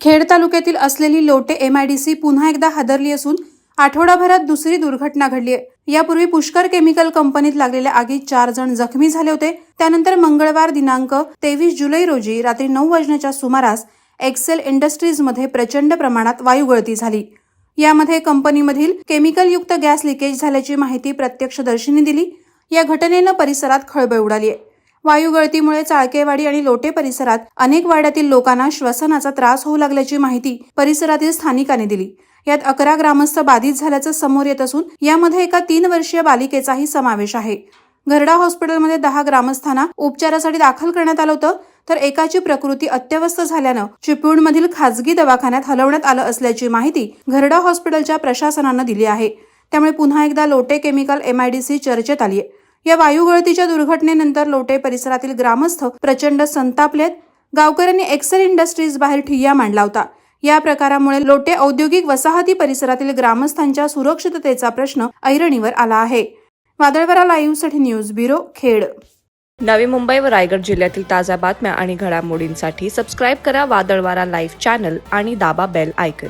खेड तालुक्यातील असलेली लोटे MIDC पुन्हा एकदा हादरली असून आठवडाभरात दुसरी दुर्घटना घडली आहे। यापूर्वी पुष्कर केमिकल कंपनीत लागलेल्या आगीत 4 जण जखमी झाले होते। त्यानंतर मंगळवार दिनांक 23 जुलै रोजी रात्री 9 वाजण्याच्या सुमारास एक्सेल इंडस्ट्रीज मध्ये प्रचंड प्रमाणात वायुगळती झाली। यामध्ये कंपनीमधील केमिकलयुक्त गॅस लिकेज झाल्याची माहिती प्रत्यक्षदर्शींनी दिली। या घटनेनं परिसरात खळबळ उडाली आहे। वायुगळतीमुळे चाळकेवाडी आणि लोटे परिसरात अनेक वाड्यातील लोकांना श्वसनाचा त्रास होऊ लागल्याची माहिती परिसरातील स्थानिकांनी दिली। यात 11 ग्रामस्थ बाधित झाल्याचं समोर येत असून यामध्ये एका 3 वर्षीय बालिकेचाही समावेश आहे। घरडा हॉस्पिटलमध्ये 10 ग्रामस्थांना उपचारासाठी दाखल करण्यात आलं होतं, तर एकाची प्रकृती अत्यवस्थ झाल्यानं चिपळूणमधील खासगी दवाखान्यात हलवण्यात आलं असल्याची माहिती घरडा हॉस्पिटलच्या प्रशासनानं दिली आहे। त्यामुळे पुन्हा एकदा लोटे केमिकल MIDC चर्चेत आली आहे। या वायुगळतीच्या दुर्घटनेनंतर लोटे परिसरातील ग्रामस्थ प्रचंड संतापलेत। गावकऱ्यांनी एक्सेल इंडस्ट्रीज बाहेर ठिय्या मांडला होता। या प्रकारामुळे लोटे औद्योगिक वसाहती परिसरातील ग्रामस्थांच्या सुरक्षिततेचा प्रश्न ऐरणीवर आला आहे। वादळवारा लाईव्हसाठी न्यूज ब्युरो, खेड। नवी मुंबई व रायगड जिल्ह्यातील ताज्या बातम्या आणि घडामोडींसाठी सबस्क्राईब करा वादळवारा लाईव्ह चॅनल आणि दाबा बेल आयकॉन।